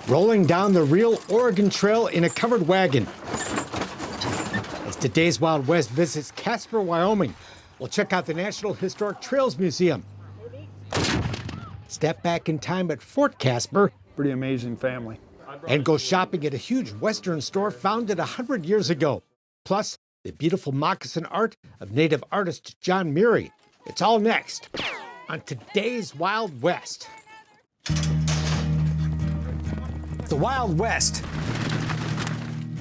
rolling down the real Oregon Trail in a covered wagon. As Today's Wild West visits Casper, Wyoming, we'll check out the National Historic Trails Museum. Step back in time at Fort Caspar. Pretty amazing family. And go shopping at a huge Western store founded 100 years ago. Plus, the beautiful moccasin art of native artist John Murie. It's all next on Today's Wild West. The Wild West.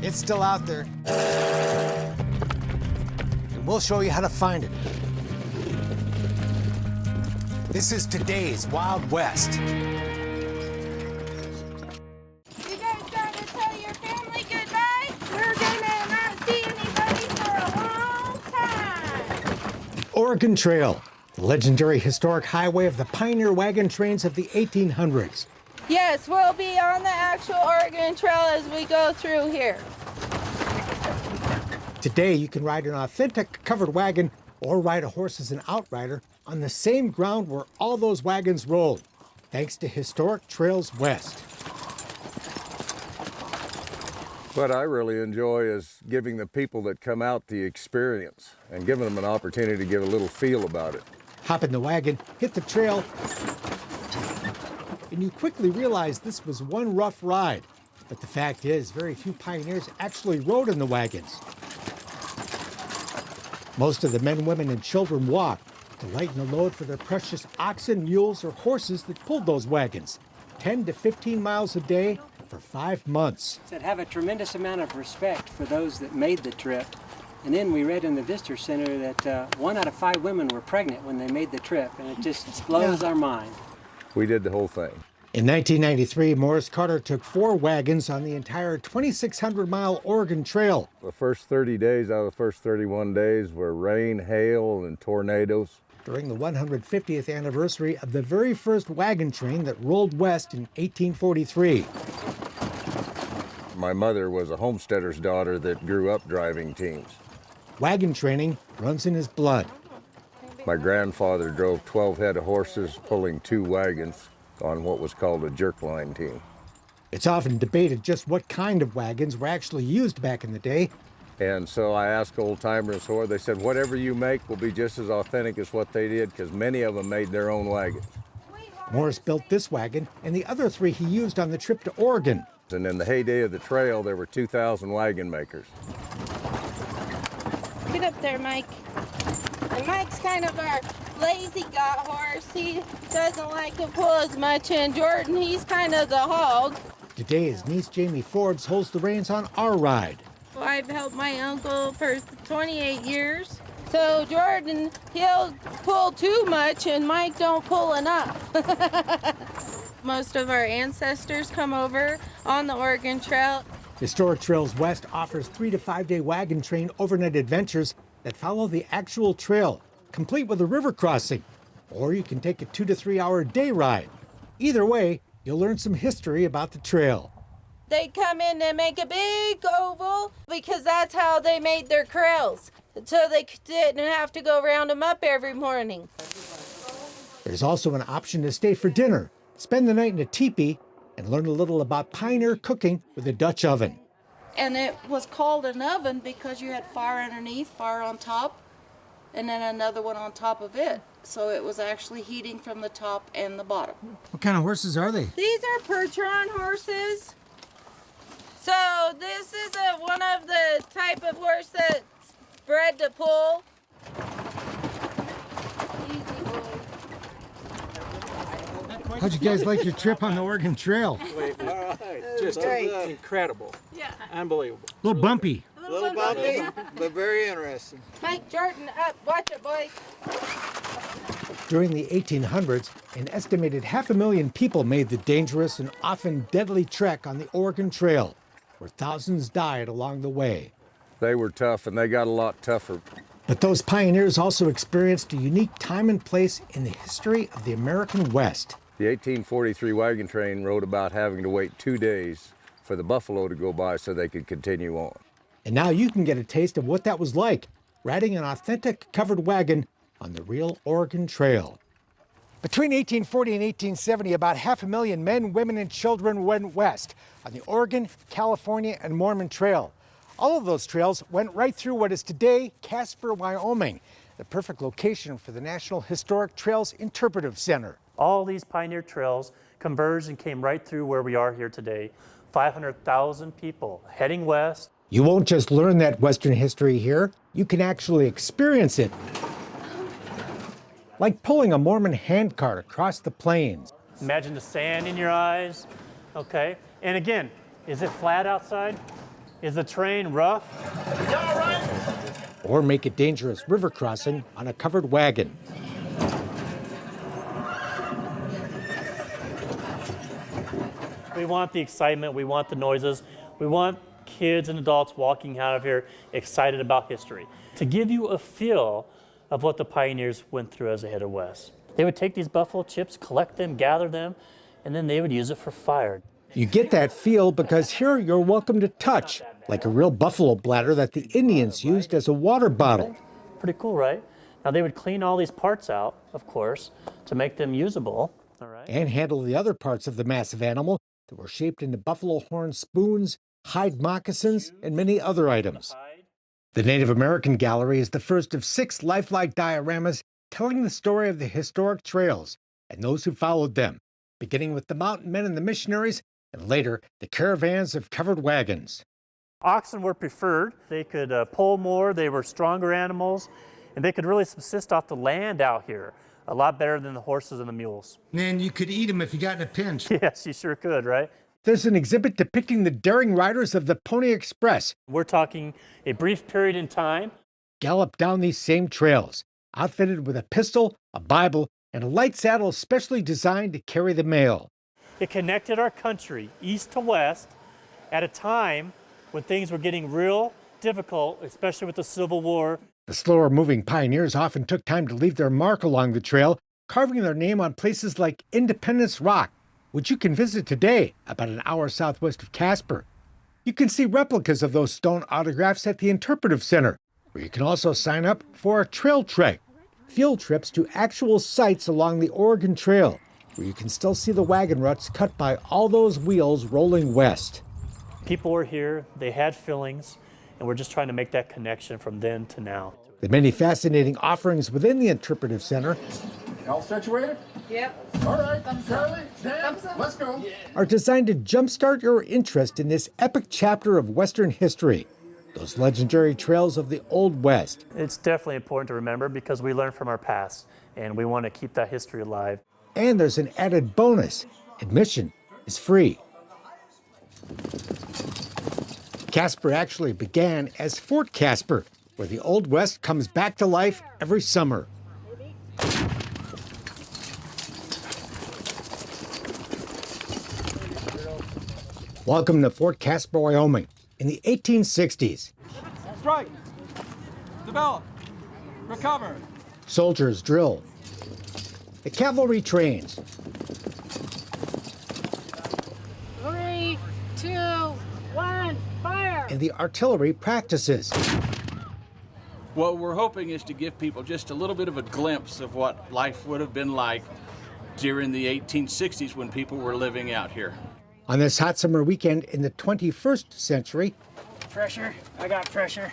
It's still out there. And we'll show you how to find it. This is Today's Wild West. You guys gotta tell your family goodbye. We're gonna not see anybody for a long time. The Oregon Trail, the legendary historic highway of the pioneer wagon trains of the 1800s. Yes, we'll be on the actual Oregon Trail as we go through here. Today, you can ride an authentic covered wagon or ride a horse as an outrider on the same ground where all those wagons rolled, thanks to Historic Trails West. What I really enjoy is giving the people that come out the experience and giving them an opportunity to give a little feel about it. Hop in the wagon, hit the trail, and you quickly realize this was one rough ride. But the fact is, very few pioneers actually rode in the wagons. Most of the men, women, and children walked to lighten the load for their precious oxen, mules, or horses that pulled those wagons, 10 to 15 miles a day for 5 months. That have a tremendous amount of respect for those that made the trip. And then we read in the visitor center that 1 out of 5 women were pregnant when they made the trip, and it just blows our mind. We did the whole thing. In 1993, Morris Carter took 4 wagons on the entire 2,600-mile Oregon Trail. The first 30 days out of the first 31 days were rain, hail, and tornadoes. During the 150th anniversary of the very first wagon train that rolled west in 1843. My mother was a homesteader's daughter that grew up driving teams. Wagon training runs in his blood. My grandfather drove 12 head of horses pulling 2 wagons on what was called a jerk line team. It's often debated just what kind of wagons were actually used back in the day. And so I asked old timers, or they said, whatever you make will be just as authentic as what they did, because many of them made their own wagons. Morris built this wagon and the other 3 he used on the trip to Oregon. And in the heyday of the trail, there were 2,000 wagon makers. Get up there, Mike. And Mike's kind of our lazy got horse. He doesn't like to pull as much, and Jordan, he's kind of the hog. Today, his niece Jamie Forbes holds the reins on our ride. I've helped my uncle for 28 years. So Jordan, he'll pull too much, and Mike don't pull enough. Most of our ancestors come over on the Oregon Trail. Historic Trails West offers 3 to 5 day wagon train overnight adventures that follow the actual trail, complete with a river crossing. Or you can take a 2 to 3 hour day ride. Either way, you'll learn some history about the trail. They'd come in and make a big oval because that's how they made their corrals. So they didn't have to go round them up every morning. There's also an option to stay for dinner, spend the night in a teepee, and learn a little about pioneer cooking with a Dutch oven. And it was called an oven because you had fire underneath, fire on top, and then another one on top of it. So it was actually heating from the top and the bottom. What kind of horses are they? These are Percheron horses. So this is one of the type of horse that's bred to pull. Easy boy. How'd you guys like your trip on the Oregon Trail? Just incredible. Yeah. Unbelievable. A little bumpy. A little bumpy, but very interesting. Mike Jordan, up. Watch it, boys. During the 1800s, an estimated 500,000 people made the dangerous and often deadly trek on the Oregon Trail, where thousands died along the way. They were tough, and they got a lot tougher. But those pioneers also experienced a unique time and place in the history of the American West. The 1843 wagon train wrote about having to wait 2 days for the buffalo to go by so they could continue on. And now you can get a taste of what that was like, riding an authentic covered wagon on the real Oregon Trail. Between 1840 and 1870, about 500,000 men, women, and children went west on the Oregon, California, and Mormon Trail. All of those trails went right through what is today Casper, Wyoming, the perfect location for the National Historic Trails Interpretive Center. All these pioneer trails converged and came right through where we are here today. 500,000 people heading west. You won't just learn that Western history here, you can actually experience it. Like pulling a Mormon handcart across the plains. Imagine the sand in your eyes, okay? And again, is it flat outside? Is the terrain rough? Y'all right? Or make a dangerous river crossing on a covered wagon. We want the excitement, we want the noises, we want kids and adults walking out of here excited about history. To give you a feel of what the pioneers went through as they headed west. They would take these buffalo chips, collect them, gather them, and then they would use it for fire. You get that feel because here you're welcome to touch, like a real buffalo bladder that the Indians used as a water bottle. Pretty cool, right? Now they would clean all these parts out, of course, to make them usable, all right? And handle the other parts of the massive animal that were shaped into buffalo horn spoons, hide moccasins, and many other items. The Native American Gallery is the first of 6 lifelike dioramas telling the story of the historic trails and those who followed them, beginning with the mountain men and the missionaries, and later the caravans of covered wagons. Oxen were preferred. They could pull more, they were stronger animals, and they could really subsist off the land out here a lot better than the horses and the mules. And you could eat them if you got in a pinch. Yes, you sure could, right? There's an exhibit depicting the daring riders of the Pony Express. We're talking a brief period in time. Gallop down these same trails, outfitted with a pistol, a Bible, and a light saddle specially designed to carry the mail. It connected our country east to west at a time when things were getting real difficult, especially with the Civil War. The slower moving pioneers often took time to leave their mark along the trail, carving their name on places like Independence Rock, which you can visit today about an hour southwest of Casper. You can see replicas of those stone autographs at the Interpretive Center, where you can also sign up for a trail trek, field trips to actual sites along the Oregon Trail, where you can still see the wagon ruts cut by all those wheels rolling west. People were here, they had feelings, and we're just trying to make that connection from then to now. The many fascinating offerings within the Interpretive Center All situated? Yep. All right, Charlie, Dan, let's go. are designed to jumpstart your interest in this epic chapter of Western history, those legendary trails of the Old West. It's definitely important to remember because we learn from our past, and we want to keep that history alive. And there's an added bonus. Admission is free. Casper actually began as Fort Caspar, where the Old West comes back to life every summer. Welcome to Fort Caspar, Wyoming, in the 1860s. Strike. Develop. Recover. Soldiers drill. The cavalry trains. 3, 2, 1, fire! And the artillery practices. What we're hoping is to give people just a little bit of a glimpse of what life would have been like during the 1860s when people were living out here. On this hot summer weekend in the 21st century, Pressure. I got pressure.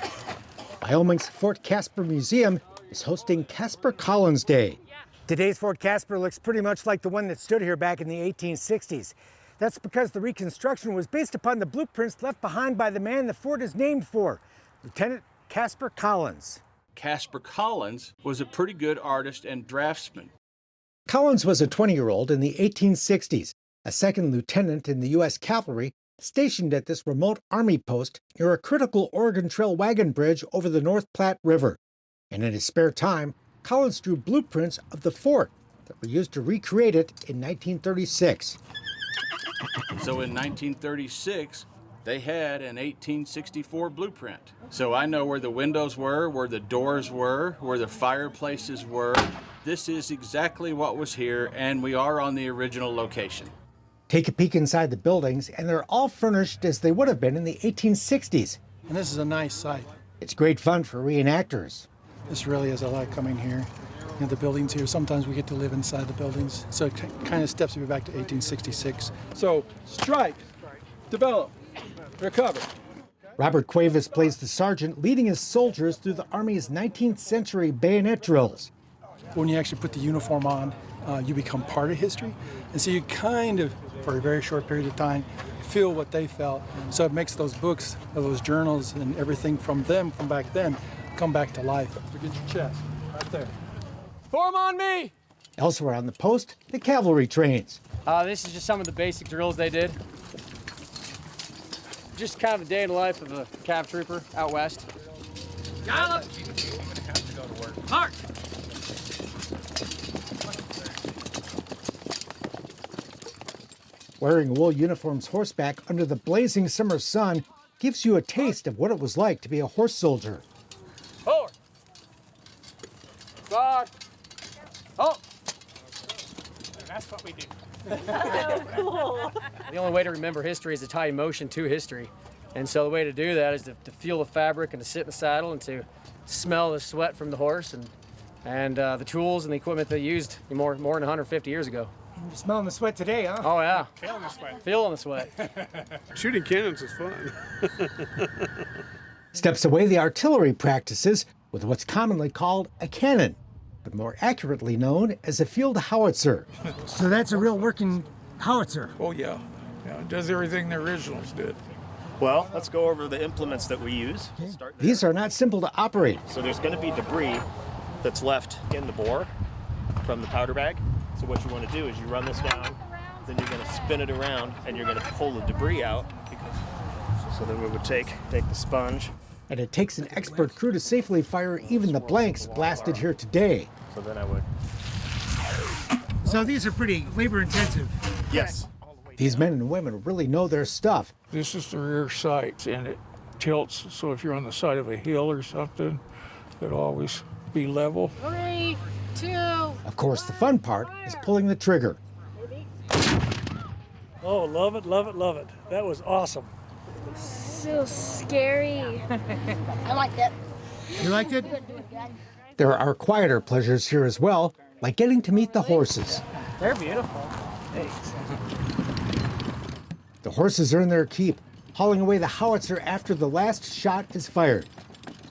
Wyoming's Fort Caspar Museum is hosting Casper Collins Day. Today's Fort Caspar looks pretty much like the one that stood here back in the 1860s. That's because the reconstruction was based upon the blueprints left behind by the man the fort is named for, Lieutenant Casper Collins. Casper Collins was a pretty good artist and draftsman. Collins was a 20-year-old in the 1860s, a second lieutenant in the U.S. Cavalry, stationed at this remote army post near a critical Oregon Trail wagon bridge over the North Platte River. And in his spare time, Collins drew blueprints of the fort that were used to recreate it in 1936. So in 1936, they had an 1864 blueprint. So I know where the windows were, where the doors were, where the fireplaces were. This is exactly what was here, and we are on the original location. Take a peek inside the buildings, and they're all furnished as they would have been in the 1860s. And this is a nice site. It's great fun for reenactors. This really is. I like coming here. the buildings here. Sometimes we get to live inside the buildings. So it kind of steps me back to 1866. So, strike, develop, recover. Robert Cuevas plays the sergeant leading his soldiers through the Army's 19th century bayonet drills. When you actually put the uniform on, you become part of history. And so you kind of, for a very short period of time, feel what they felt. And so it makes those books, those journals, and everything from them from back then come back to life. Look at your chest, right there. Form on me! Elsewhere on the post, the cavalry trains. This is just some of the basic drills they did. Just kind of a day in the life of a cav trooper out west. Gallop! March! Wearing wool uniforms horseback under the blazing summer sun gives you a taste of what it was like to be a horse soldier. Forward! Guard! Oh! That's what we do. So cool. The only way to remember history is to tie emotion to history. And so the way to do that is to feel the fabric and to sit in the saddle and to smell the sweat from the horse and the tools and the equipment they used more than 150 years ago. You're smelling the sweat today, huh? Oh, yeah. Feeling the sweat. Feeling the sweat. Shooting cannons is fun. Steps away the artillery practices with what's commonly called a cannon, but more accurately known as a field howitzer. So that's a real working howitzer. Oh, yeah. Yeah, it does everything the originals did. Well, let's go over the implements that we use. These are not simple to operate. So there's going to be debris that's left in the bore from the powder bag. So what you want to do is you run this down, then you're going to spin it around, and you're going to pull the debris out. So then we would take the sponge. And it takes an expert crew to safely fire even the blanks blasted here today. So then I would. So these are pretty labor intensive. Yes. These men and women really know their stuff. This is the rear sight, and it tilts, so if you're on the side of a hill or something, it'll always be level. 3, 2. Of course, the fun part is pulling the trigger. Oh, love it, love it, love it. That was awesome. So scary. I liked it. You liked it? There are quieter pleasures here as well, like getting to meet the horses. They're beautiful. Thanks. The horses earn their keep, hauling away the howitzer after the last shot is fired.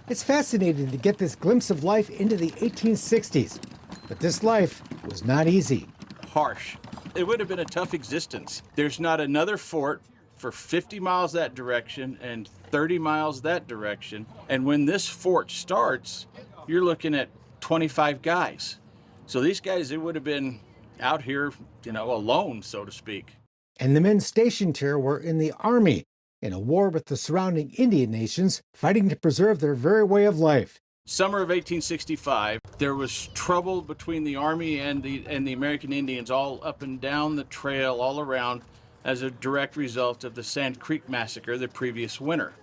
It's fascinating to get this glimpse of life into the 1860s, but this life was not easy. Harsh. It would have been a tough existence. There's not another fort for 50 miles that direction and 30 miles that direction. And when this fort starts, you're looking at 25 guys. So these guys, they would have been out here, alone, so to speak. And the men stationed here were in the Army, in a war with the surrounding Indian nations, fighting to preserve their very way of life. Summer of 1865, there was trouble between the Army and the American Indians all up and down the trail, all around, as a direct result of the Sand Creek Massacre the previous winter.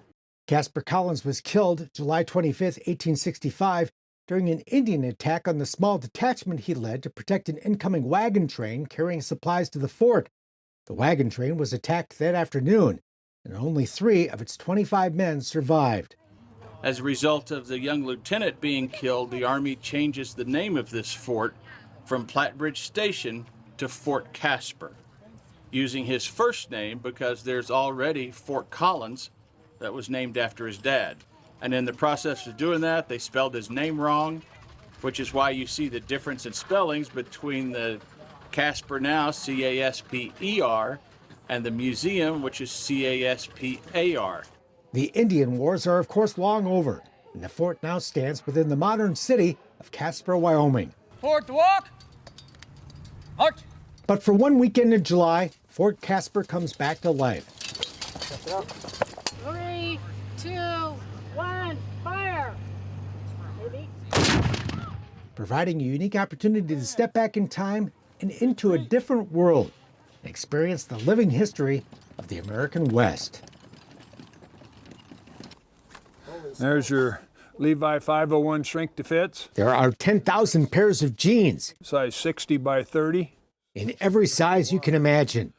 Casper Collins was killed July 25, 1865, during an Indian attack on the small detachment he led to protect an incoming wagon train carrying supplies to the fort. The wagon train was attacked that afternoon, and only 3 of its 25 men survived. As a result of the young lieutenant being killed, the Army changes the name of this fort from Plattbridge Station to Fort Caspar, using his first name because there's already Fort Collins that was named after his dad. And in the process of doing that, they spelled his name wrong, which is why you see the difference in spellings between the Casper now, C-A-S-P-E-R, and the museum, which is C-A-S-P-A-R. The Indian Wars are, of course, long over, and the fort now stands within the modern city of Casper, Wyoming. Forward to walk. March. But for one weekend in July, Fort Caspar comes back to life. 3, 2, 1, fire! Providing a unique opportunity to step back in time and into a different world and experience the living history of the American West. There's your Levi 501 shrink to fits. There are 10,000 pairs of jeans. Size 60 by 30. In every size you can imagine.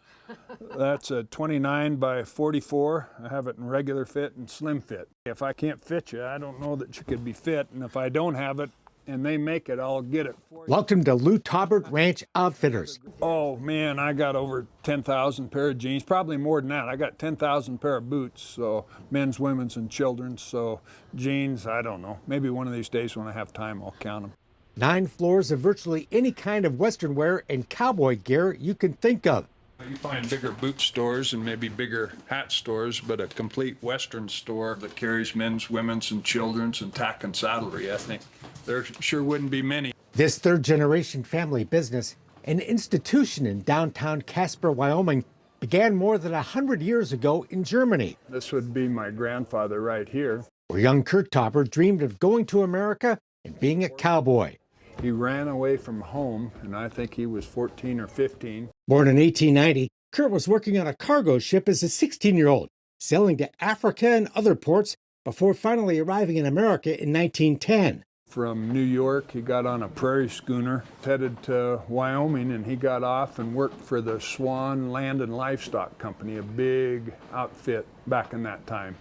That's a 29 by 44. I have it in regular fit and slim fit. If I can't fit you, I don't know that you could be fit. And if I don't have it, and they make it, I'll get it for you. Welcome to Taubert Ranch Outfitters. Oh man, I got over 10,000 pair of jeans, probably more than that. I got 10,000 pair of boots, so men's, women's, and children's. So jeans, I don't know. Maybe one of these days when I have time, I'll count them. 9 floors of virtually any kind of Western wear and cowboy gear you can think of. You find bigger boot stores and maybe bigger hat stores, but a complete Western store that carries men's, women's, and children's and tack and saddlery, I think there sure wouldn't be many. This third-generation family business, an institution in downtown Casper, Wyoming, began more than 100 years ago in Germany. This would be my grandfather right here. Where young Kurt Taubert dreamed of going to America and being a cowboy. He ran away from home, and I think he was 14 or 15. Born in 1890, Kurt was working on a cargo ship as a 16-year-old, sailing to Africa and other ports before finally arriving in America in 1910. From New York, he got on a prairie schooner, headed to Wyoming, and he got off and worked for the Swan Land and Livestock Company, a big outfit back in that time.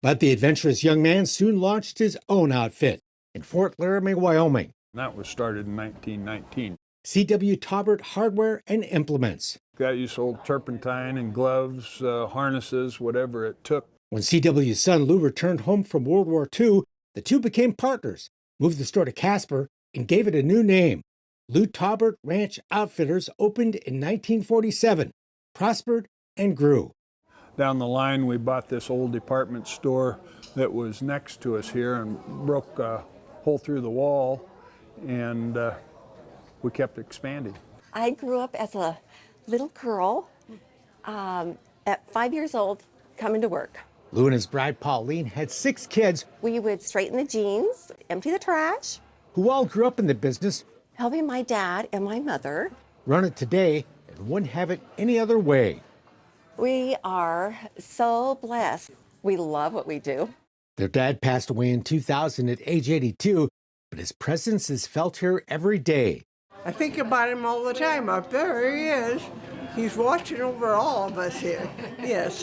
But the adventurous young man soon launched his own outfit in Fort Laramie, Wyoming. That was started in 1919. C.W. Taubert Hardware and Implements. Guys sold turpentine and gloves, harnesses, whatever it took. When C.W.'s son Lou returned home from World War II, the two became partners, moved the store to Casper, and gave it a new name. Taubert Ranch Outfitters opened in 1947, prospered, and grew. Down the line, we bought this old department store that was next to us here and broke a hole through the wall. And we kept expanding. I grew up as a little girl at 5 years old, coming to work. Lou and his bride Pauline had 6 kids. We would straighten the jeans, empty the trash. Who all grew up in the business. Helping my dad and my mother. Run it today and wouldn't have it any other way. We are so blessed. We love what we do. Their dad passed away in 2000 at age 82. But his presence is felt here every day. I think about him all the time. Up there he is. He's watching over all of us here. Yes.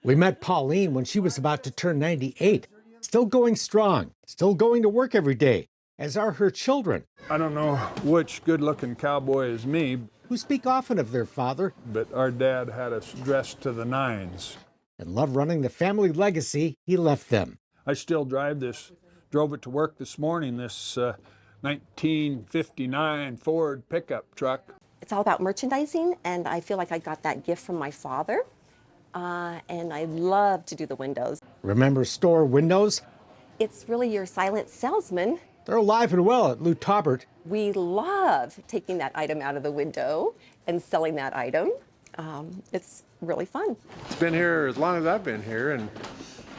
We met Pauline when she was about to turn 98. Still going strong, still going to work every day, as are her children. I don't know which good-looking cowboy is me. Who speak often of their father. But our dad had us dressed to the nines. And love running the family legacy he left them. I still drive this. Drove it to work this morning, this 1959 Ford pickup truck. It's all about merchandising, and I feel like I got that gift from my father, and I love to do the windows. Remember store windows? It's really your silent salesman. They're alive and well at Taubert. We love taking that item out of the window and selling that item. It's really fun. It's been here as long as I've been here, and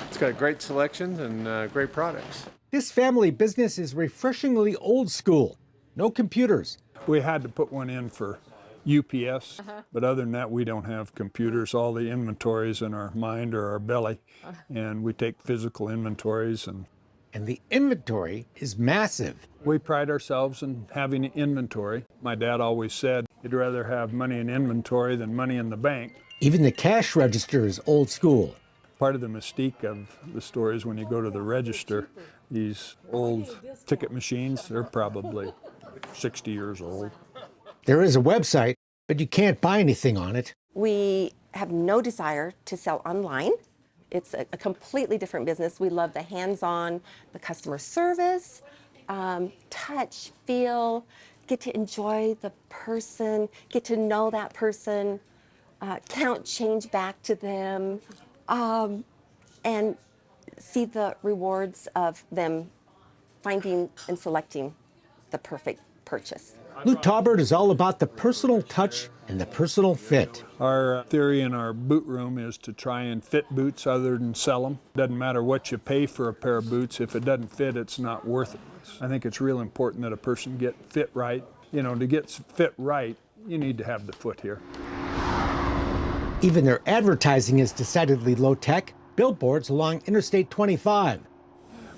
it's got great selections and great products. This family business is refreshingly old school. No computers. We had to put one in for UPS, but other than that, we don't have computers. All the inventories in our mind or our belly, and we take physical inventories. And the inventory is massive. We pride ourselves in having inventory. My dad always said, you'd rather have money in inventory than money in the bank. Even the cash register is old school. Part of the mystique of the store is when you go to the register, these old ticket machines, they're probably 60 years old. There is a website, but you can't buy anything on it. We have no desire to sell online. It's a completely different business. We love the hands-on, the customer service, touch, feel, get to enjoy the person, get to know that person, count change back to them, and see the rewards of them finding and selecting the perfect purchase. Taubert is all about the personal touch and the personal fit. Our theory in our boot room is to try and fit boots other than sell them. Doesn't matter what you pay for a pair of boots. If it doesn't fit, it's not worth it. I think it's real important that a person get fit right. You know, to get fit right, you need to have the foot here. Even their advertising is decidedly low-tech. Billboards along Interstate 25.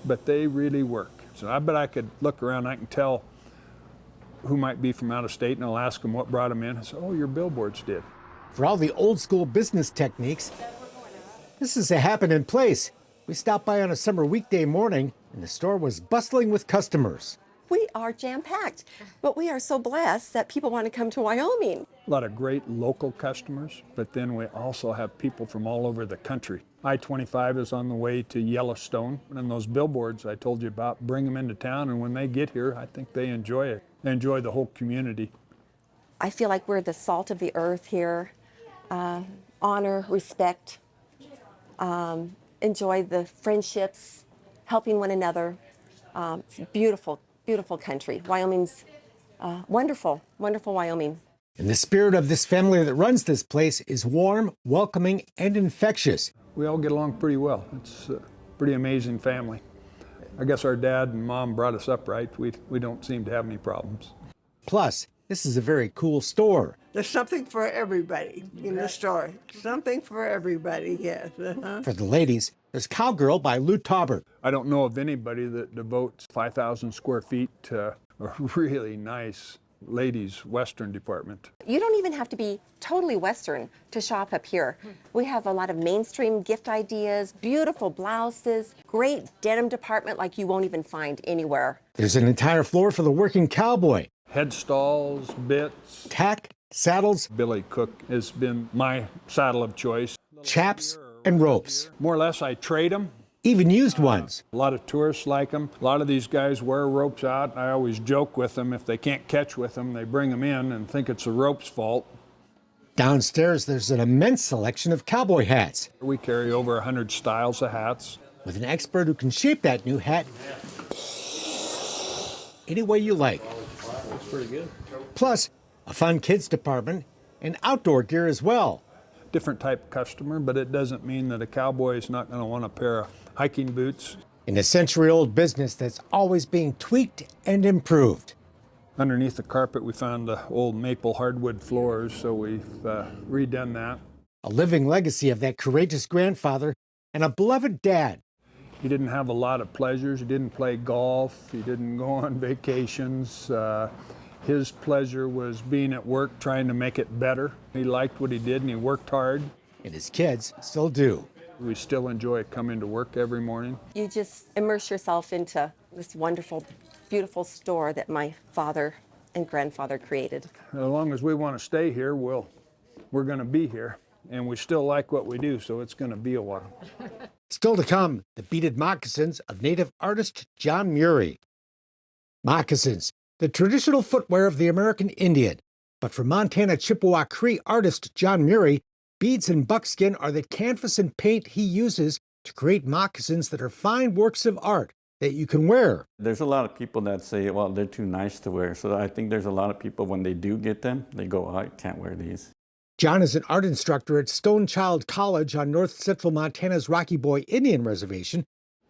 But they really work. So I bet I could look around, I can tell who might be from out of state, and I'll ask them what brought them in. I say, oh, your billboards did. For all the old school business techniques, this is a happening place. We stopped by on a summer weekday morning, and the store was bustling with customers. We are jam-packed, but we are so blessed that people want to come to Wyoming. A lot of great local customers, but then we also have people from all over the country. I-25 is on the way to Yellowstone, and those billboards I told you about, bring them into town, and when they get here, I think they enjoy it. They enjoy the whole community. I feel like we're the salt of the earth here. Honor, respect, enjoy the friendships, helping one another. It's a beautiful, beautiful country. Wyoming's wonderful, wonderful Wyoming. And the spirit of this family that runs this place is warm, welcoming, and infectious. We all get along pretty well. It's a pretty amazing family. I guess our dad and mom brought us up right. We don't seem to have any problems. Plus, this is a very cool store. There's something for everybody in the store. Something for everybody, yes. For the ladies, there's Cowgirl by Lou Taubert. I don't know of anybody that devotes 5,000 square feet to a really nice ladies' Western department. You don't even have to be totally Western to shop up here. We have a lot of mainstream gift ideas, beautiful blouses, great denim department like you won't even find anywhere. There's an entire floor for the working cowboy. Head stalls, bits, tack, saddles. Billy Cook has been my saddle of choice. Chaps and ropes. More or less I trade them. Even used ones. A lot of tourists like them. A lot of these guys wear ropes out. I always joke with them, if they can't catch with them, they bring them in and think it's the rope's fault. Downstairs, there's an immense selection of cowboy hats. We carry over 100 styles of hats. With an expert who can shape that new hat any way you like. Looks pretty good. Plus, a fun kids department and outdoor gear as well. Different type of customer, but it doesn't mean that a cowboy is not going to want a pair of hiking boots. In a century-old business that's always being tweaked and improved. Underneath the carpet, we found the old maple hardwood floors, so we've redone that. A living legacy of that courageous grandfather and a beloved dad. He didn't have a lot of pleasures. He didn't play golf. He didn't go on vacations. His pleasure was being at work, trying to make it better. He liked what he did, and he worked hard. And his kids still do. We still enjoy coming to work every morning. You just immerse yourself into this wonderful, beautiful store that my father and grandfather created. As long as we want to stay here, we're going to be here. And we still like what we do, so it's going to be a while. Still to come, the beaded moccasins of native artist John Murie. Moccasins, the traditional footwear of the American Indian. But for Montana Chippewa-Cree artist John Murie, beads and buckskin are the canvas and paint he uses to create moccasins that are fine works of art that you can wear. There's a lot of people that say, well, they're too nice to wear. So I think there's a lot of people, when they do get them, they go, oh, I can't wear these. John is an art instructor at Stone Child College on north central Montana's Rocky Boy Indian Reservation.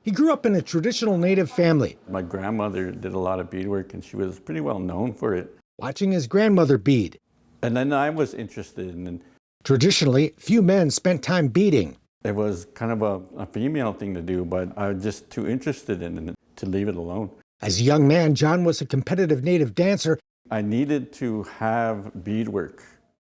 He grew up in a traditional native family. My grandmother did a lot of beadwork, and she was pretty well known for it. Watching his grandmother bead. And then I was interested in it. Traditionally, few men spent time beading. It was kind of a female thing to do, but I was just too interested in it to leave it alone. As a young man, John was a competitive native dancer. I needed to have beadwork.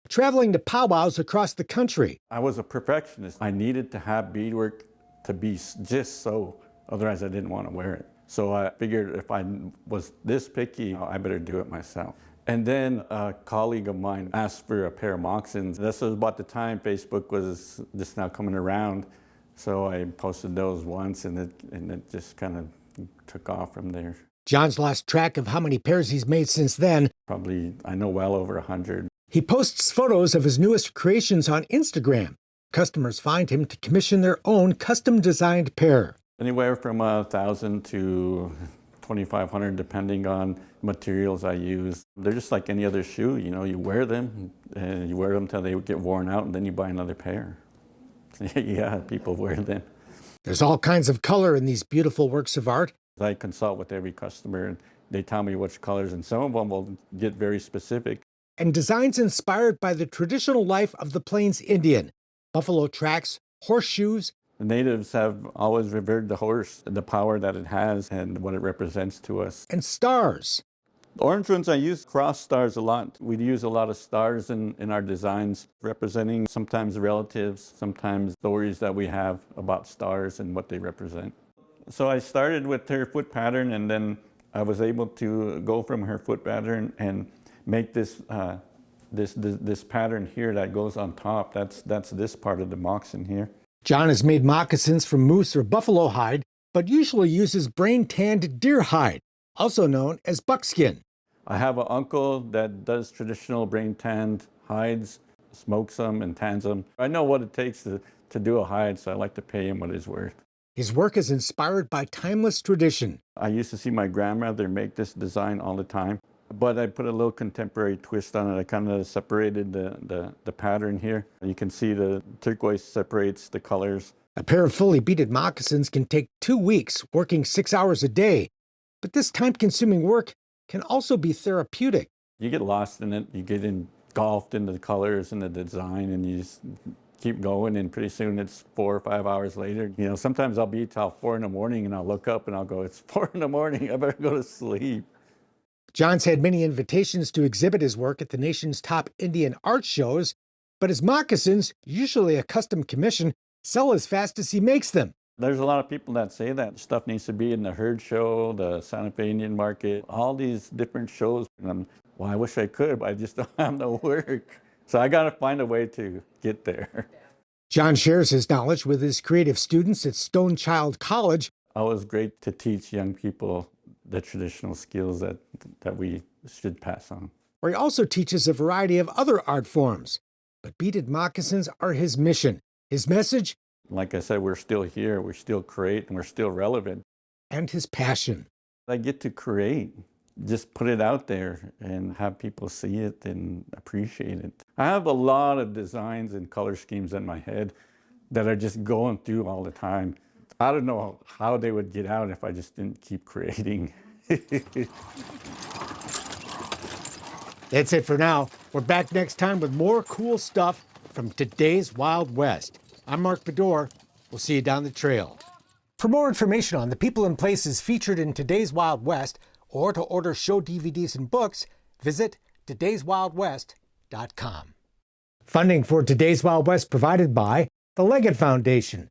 Traveling to powwows across the country. I was a perfectionist. I needed to have beadwork to be just so, otherwise I didn't want to wear it. So I figured if I was this picky, I better do it myself. And then a colleague of mine asked for a pair of moccasins. This was about the time Facebook was just now coming around. So I posted those once, and it just kind of took off from there. John's lost track of how many pairs he's made since then. Probably, I know, well over 100. He posts photos of his newest creations on Instagram. Customers find him to commission their own custom-designed pair. Anywhere from 1,000 to 2,500, depending on materials I use. They're just like any other shoe, you know, you wear them, and you wear them until they get worn out, and then you buy another pair. Yeah, people wear them. There's all kinds of color in these beautiful works of art. I consult with every customer, and they tell me which colors, and some of them will get very specific. And designs inspired by the traditional life of the Plains Indian. Buffalo tracks, horseshoes. The natives have always revered the horse, the power that it has and what it represents to us. And stars. The orange ones, I use cross stars a lot. We use a lot of stars in our designs, representing sometimes relatives, sometimes stories that we have about stars and what they represent. So I started with their foot pattern, and then I was able to go from her foot pattern and make this this pattern here that goes on top. That's this part of the moccasin here. John has made moccasins from moose or buffalo hide, but usually uses brain-tanned deer hide, also known as buckskin. I have an uncle that does traditional brain-tanned hides, smokes them and tans them. I know what it takes to do a hide, so I like to pay him what it's worth. His work is inspired by timeless tradition. I used to see my grandmother make this design all the time, but I put a little contemporary twist on it. I kind of separated the pattern here. You can see the turquoise separates the colors. A pair of fully beaded moccasins can take 2 weeks, working 6 hours a day. But this time-consuming work can also be therapeutic. You get lost in it. You get engulfed in the colors and the design, and you just keep going, and pretty soon it's 4 or 5 hours later. You know, sometimes I'll be till 4 in the morning, and I'll look up and I'll go, it's 4 in the morning, I better go to sleep. John's had many invitations to exhibit his work at the nation's top Indian art shows, but his moccasins, usually a custom commission, sell as fast as he makes them. There's a lot of people that say that stuff needs to be in the herd show, the Santa Fe Indian Market, all these different shows. And well, I wish I could, but I just don't have no work. So I got to find a way to get there. John shares his knowledge with his creative students at Stone Child College. It was great to teach young people the traditional skills that we should pass on. Where he also teaches a variety of other art forms. But beaded moccasins are his mission. His message? Like I said, we're still here, we still create, and we're still relevant. And his passion. I get to create, just put it out there and have people see it and appreciate it. I have a lot of designs and color schemes in my head that are just going through all the time. I don't know how they would get out if I just didn't keep creating. That's it for now. We're back next time with more cool stuff from today's Wild West. I'm Mark Bedore. We'll see you down the trail. For more information on the people and places featured in today's Wild West, or to order show DVDs and books, visit todayswildwest.com. Funding for Today's Wild West provided by the Leggett Foundation,